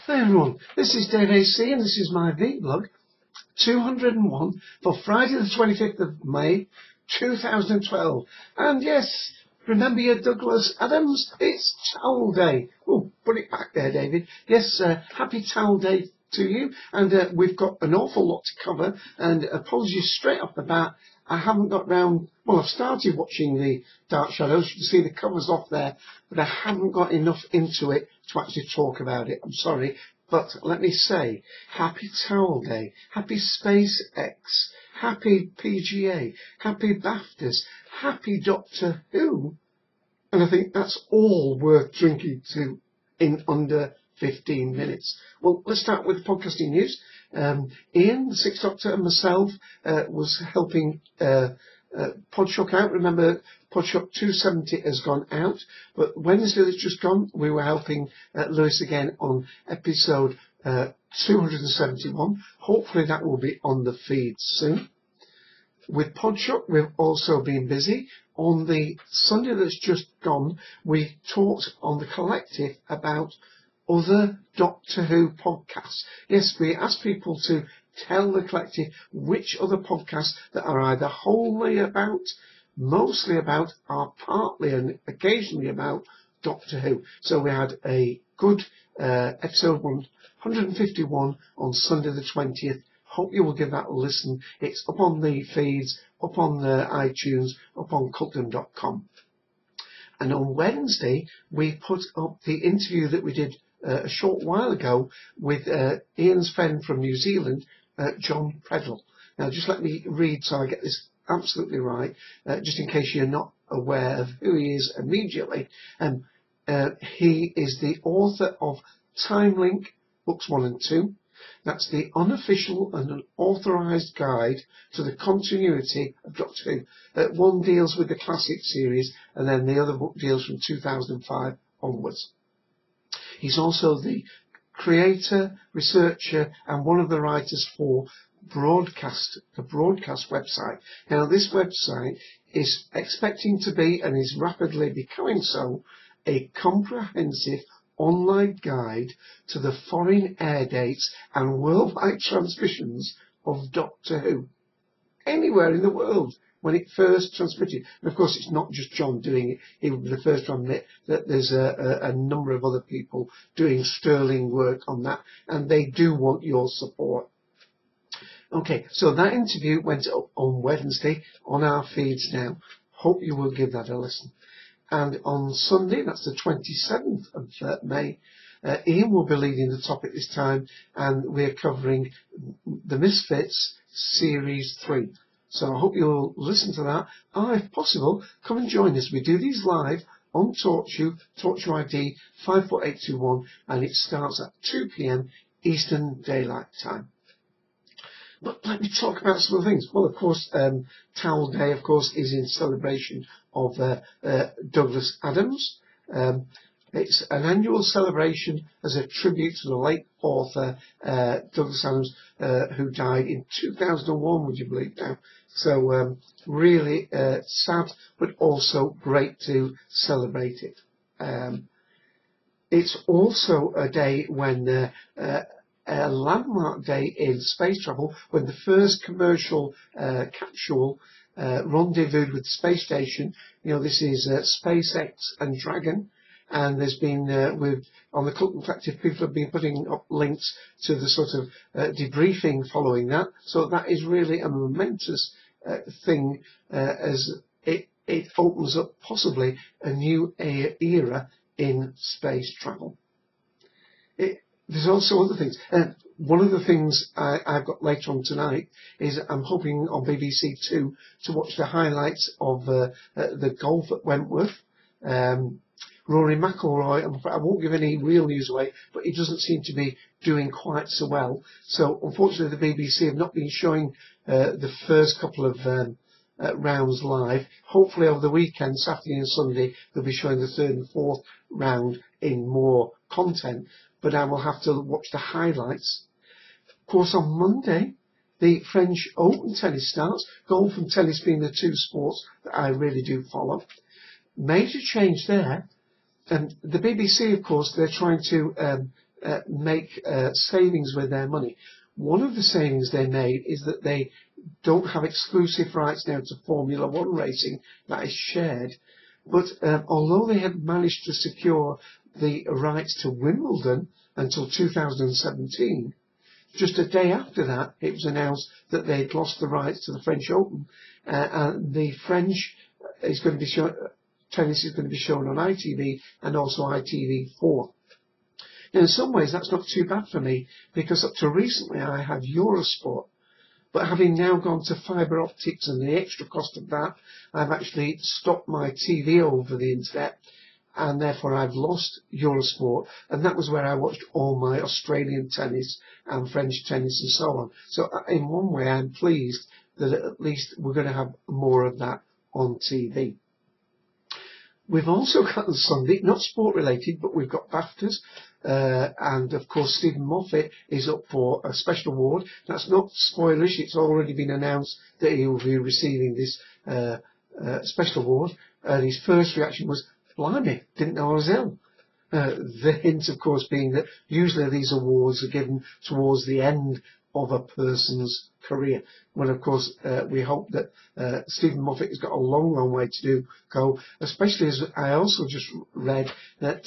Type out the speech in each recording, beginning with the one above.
Hi everyone, this is daveac and this is my vblog 201 for Friday the 25th of May 2012. And yes, remember your Douglas Adams? It's Towel Day. Oh, put it back there, David. Yes, happy Towel Day to you. And we've got an awful lot to cover. And apologies straight off the bat, I haven't got round. Well, I've started watching the Dark Shadows. You can see the covers off there, but I haven't got enough into it to actually talk about it. I'm sorry. But let me say, happy Towel Day, happy SpaceX, happy PGA, happy BAFTAs, happy Doctor Who. And I think that's all worth drinking to in under 15 minutes. Well, let's start with podcasting news. Ian, the Sixth Doctor, and myself was helping Podshock out. Remember, Podshock 270 has gone out, but Wednesday that's just gone, we were helping Lewis again on episode 271. Hopefully that will be on the feed soon. With Podshock, we've also been busy. On the Sunday that's just gone, we talked on the collective about other Doctor Who podcasts. Yes, we asked people to tell the collective which other podcasts that are either wholly about, mostly about, or partly and occasionally about Doctor Who. So we had a good episode 151 on Sunday the 20th. Hope you will give that a listen. It's up on the feeds, up on the iTunes, up on cultdom.com. And on Wednesday, we put up the interview that we did a short while ago with Ian's friend from New Zealand, John Predle. Now, just let me read so I get this absolutely right, just in case you're not aware of who he is immediately. He is the author of Time Link, Books 1 and 2. That's the unofficial and unauthorised guide to the continuity of Doctor Who. One deals with the classic series, and then the other book deals from 2005 onwards. He's also the creator, researcher, and one of the writers for Broadcast, the Broadcast website. Now, this website is expecting to be, and is rapidly becoming so, a comprehensive online guide to the foreign air dates and worldwide transmissions of Doctor Who, anywhere in the world when it first transmitted. And of course, it's not just John doing it. He would be the first to admit that there's a number of other people doing sterling work on that, and they do want your support. Okay, so that interview went up on Wednesday on our feeds now. Hope you will give that a listen. And on Sunday, that's the 27th of May, Ian will be leading the topic this time, and we're covering The Misfits Series 3. So I hope you'll listen to that. If possible, come and join us. We do these live on TalkShoe ID 54821, and it starts at 2 p.m. Eastern Daylight Time. But let me talk about some of the things. Well, of course, Towel Day, of course, is in celebration of Douglas Adams. It's an annual celebration as a tribute to the late author Douglas Adams, who died in 2001, would you believe now? So really sad, but also great to celebrate it. It's also a day when a landmark day in space travel, when the first commercial capsule rendezvoused with the space station. You know, this is SpaceX and Dragon, and there's been on the Cult Collective, people have been putting up links to the sort of debriefing following that. So that is really a momentous thing, as it opens up possibly a new era in space travel. There's also other things. One of the things I've got later on tonight is I'm hoping on BBC Two to watch the highlights of the golf at Wentworth. Rory McIlroy, I won't give any real news away, but he doesn't seem to be doing quite so well. So unfortunately the BBC have not been showing the first couple of rounds live. Hopefully over the weekend, Saturday and Sunday, they'll be showing the third and fourth round in more content. But I will have to watch the highlights. Of course, on Monday, the French Open tennis starts, golf and tennis being the two sports that I really do follow. Major change there. And the BBC, of course, they're trying to make savings with their money. One of the savings they made is that they don't have exclusive rights now to Formula One racing that is shared. But although they had managed to secure the rights to Wimbledon until 2017, just a day after that, it was announced that they'd lost the rights to the French Open, and the French is going to be shown, tennis is going to be shown on ITV and also ITV4. Now, in some ways, that's not too bad for me, because up to recently I had Eurosport. But having now gone to fibre optics and the extra cost of that, I've actually stopped my TV over the internet, and therefore I've lost Eurosport, and that was where I watched all my Australian tennis and French tennis and so on. So in one way I'm pleased that at least we're going to have more of that on TV. We've also got on Sunday, not sport related, but we've got BAFTAs, and of course Stephen Moffat is up for a special award. That's not spoilerish, it's already been announced that he will be receiving this special award, and his first reaction was, blimey, didn't know I was ill. The hint, of course, being that usually these awards are given towards the end of a person's career. Well, of course, we hope that Stephen Moffat has got a long way to go, especially as I also just read that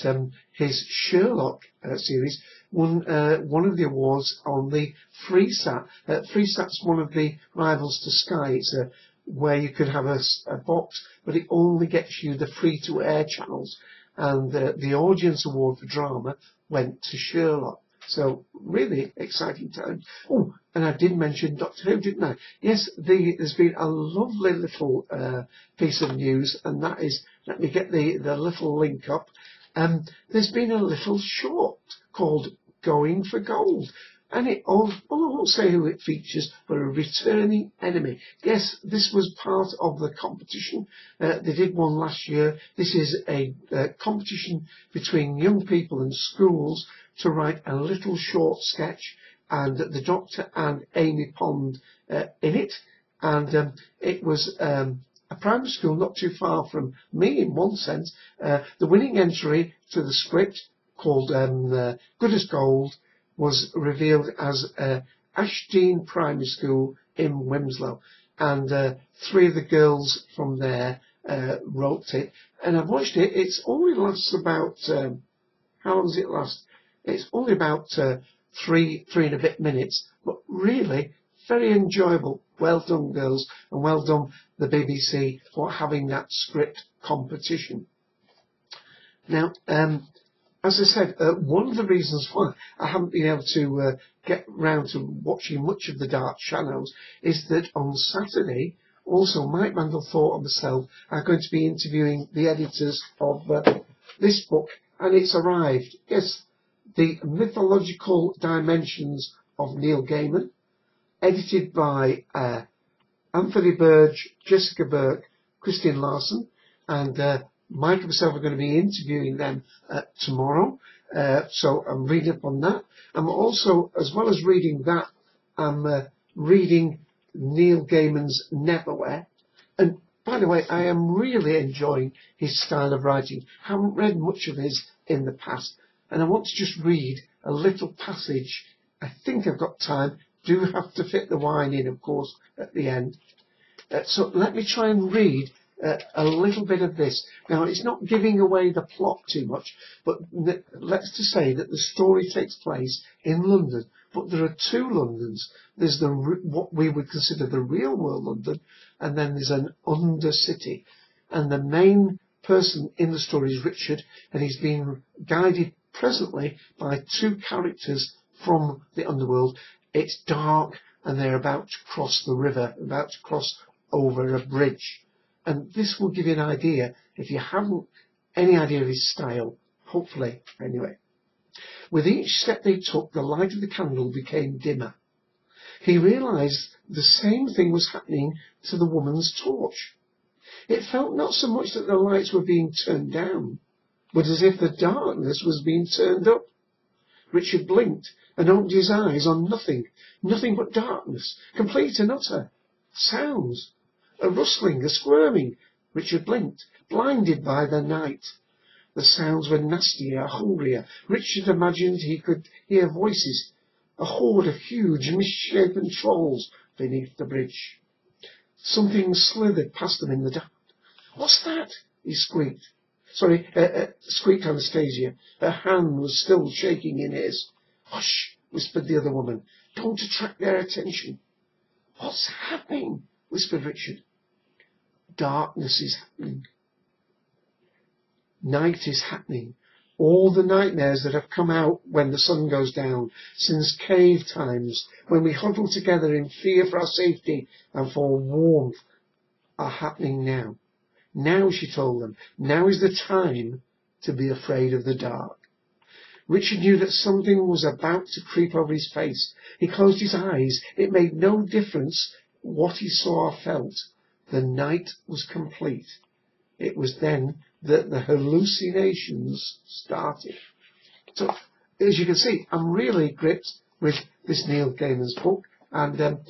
his Sherlock series won one of the awards on the FreeSat. FreeSat's one of the rivals to Sky. It's where you could have a box, but it only gets you the free-to-air channels. And the audience award for drama went to Sherlock. So really exciting time. Oh, and I did mention Doctor Who, didn't I? Yes, there's been a lovely little piece of news, and that is, let me get the little link up. There's been a little short called Going for Gold. And I won't say who it features, but a returning enemy. Yes, this was part of the competition. They did one last year. This is a competition between young people and schools to write a little short sketch, and the Doctor and Amy Pond in it. And it was a primary school not too far from me in one sense. The winning entry to the script, called Good as Gold, was revealed as Ashdean Primary School in Wimslow, and 3 of the girls from there wrote it, and I've watched it. It's only lasts about how long does it last? It's only about three and a bit minutes, but really very enjoyable. Well done, girls, and well done the BBC for having that script competition. Now, as I said, one of the reasons why I haven't been able to get round to watching much of the dark shadows is that on Saturday, also Mike Mandlethorpe and myself are going to be interviewing the editors of this book, and it's arrived. Yes, The Mythological Dimensions of Neil Gaiman, edited by Anthony Burge, Jessica Burke, Christian Larson, and Mike and myself are going to be interviewing them tomorrow, so I'm reading up on that. I'm also, as well as reading that, I'm reading Neil Gaiman's Neverwhere. And by the way, I am really enjoying his style of writing. I haven't read much of his in the past, and I want to just read a little passage. I think I've got time. Do have to fit the wine in, of course, at the end. So let me try and read a little bit of this. Now, it's not giving away the plot too much, but let's just say that the story takes place in London, but there are 2 Londons. There's what we would consider the real world London, and then there's an undercity. And the main person in the story is Richard, and he's being guided presently by 2 characters from the underworld. It's dark, and they're about to cross the river, about to cross over a bridge. And this will give you an idea, if you haven't any idea of his style, hopefully, anyway. With each step they took, the light of the candle became dimmer. He realised the same thing was happening to the woman's torch. It felt not so much that the lights were being turned down, but as if the darkness was being turned up. Richard blinked and opened his eyes on nothing but darkness, complete and utter. Sounds. A rustling, a squirming. Richard blinked, blinded by the night. The sounds were nastier, hungrier. Richard imagined he could hear voices, a horde of huge, misshapen trolls beneath the bridge. Something slithered past them in the dark. "What's that?" he squeaked. Squeaked Anastasia. Her hand was still shaking in his. "Hush," whispered the other woman. "Don't attract their attention." "What's happening?" whispered Richard. "Darkness is happening. Night is happening. All the nightmares that have come out when the sun goes down, since cave times, when we huddle together in fear for our safety and for warmth, are happening now. Now," she told them, "now is the time to be afraid of the dark." Richard knew that something was about to creep over his face. He closed his eyes. It made no difference what he saw or felt. The night was complete. It was then that the hallucinations started. So, as you can see, I'm really gripped with this Neil Gaiman's book, and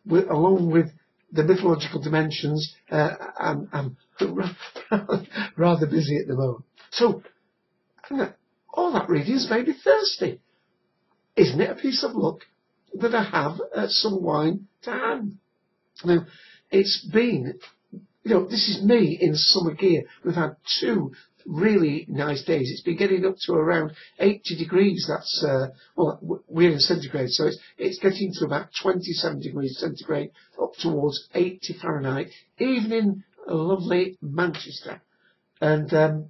along with the mythological dimensions, I'm rather busy at the moment. So, all that reading has made me thirsty. Isn't it a piece of luck that I have some wine to hand? Now, it's been, this is me in summer gear. We've had 2 really nice days. It's been getting up to around 80 degrees. That's, we're in centigrade, so it's getting to about 27 degrees centigrade, up towards 80 Fahrenheit, even in lovely Manchester. And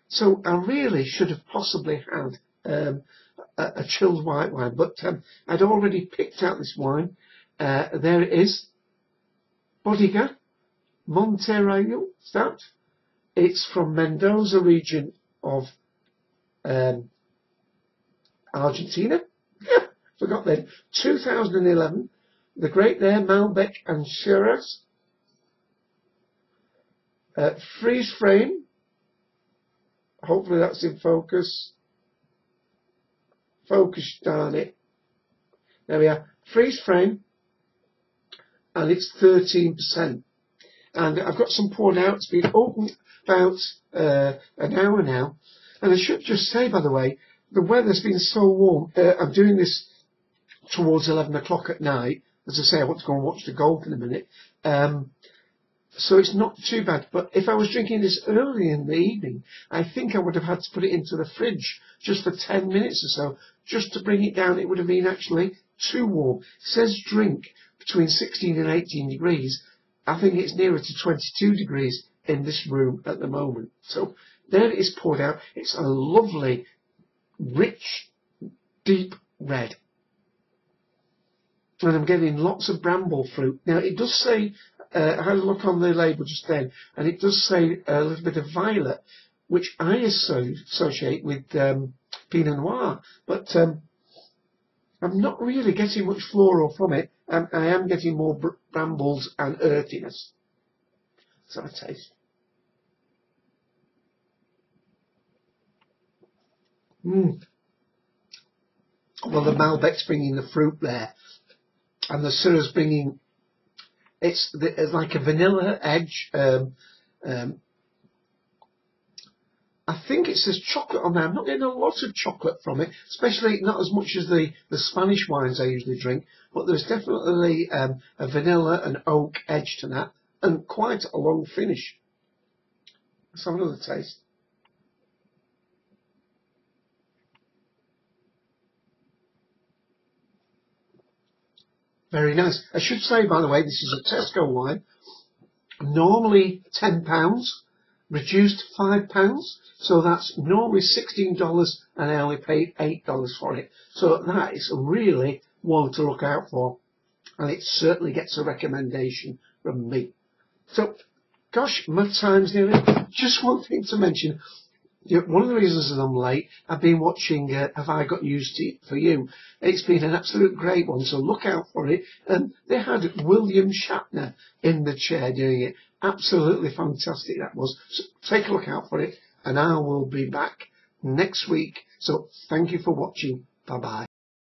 so I really should have possibly had a chilled white wine, but I'd already picked out this wine. There it is. Bodega Monterrey, is that? It's from Mendoza region of Argentina. Yeah, forgot then. 2011. The great there, Malbec and Shiraz. Freeze frame. Hopefully that's in focus. Focus, darn it. There we are. Freeze frame. And it's 13%. And I've got some poured out. It's been open about an hour now. And I should just say, by the way, the weather's been so warm. I'm doing this towards 11 o'clock at night. As I say, I want to go and watch the golf in a minute. So it's not too bad. But if I was drinking this early in the evening, I think I would have had to put it into the fridge just for 10 minutes or so, just to bring it down. It would have been actually too warm. It says drink between 16 and 18 degrees. I think it's nearer to 22 degrees in this room at the moment. So there it is poured out. It's a lovely, rich, deep red. And I'm getting lots of bramble fruit. Now it does say, I had a look on the label just then, and it does say a little bit of violet, which I associate with Pinot Noir. But I'm not really getting much floral from it. I am getting more brambles and earthiness. Let's have a taste. Well, the Malbec's bringing the fruit there, and the Syrah's bringing, it's like a vanilla edge. I think it says chocolate on there. I'm not getting a lot of chocolate from it, especially not as much as the Spanish wines I usually drink, but there's definitely a vanilla and oak edge to that, and quite a long finish. Let's have another taste. Very nice. I should say, by the way, this is a Tesco wine. Normally £10, reduced £5. So that's normally $16, and I only paid $8 for it. So that is really one to look out for, and it certainly gets a recommendation from me. So, gosh, my time's nearly up. Just one thing to mention. One of the reasons that I'm late, I've been watching Have I Got News for You. It's been an absolute great one, so look out for it. And they had William Shatner in the chair doing it. Absolutely fantastic that was. So take a look out for it, and I will be back next week. So thank you for watching. Bye-bye.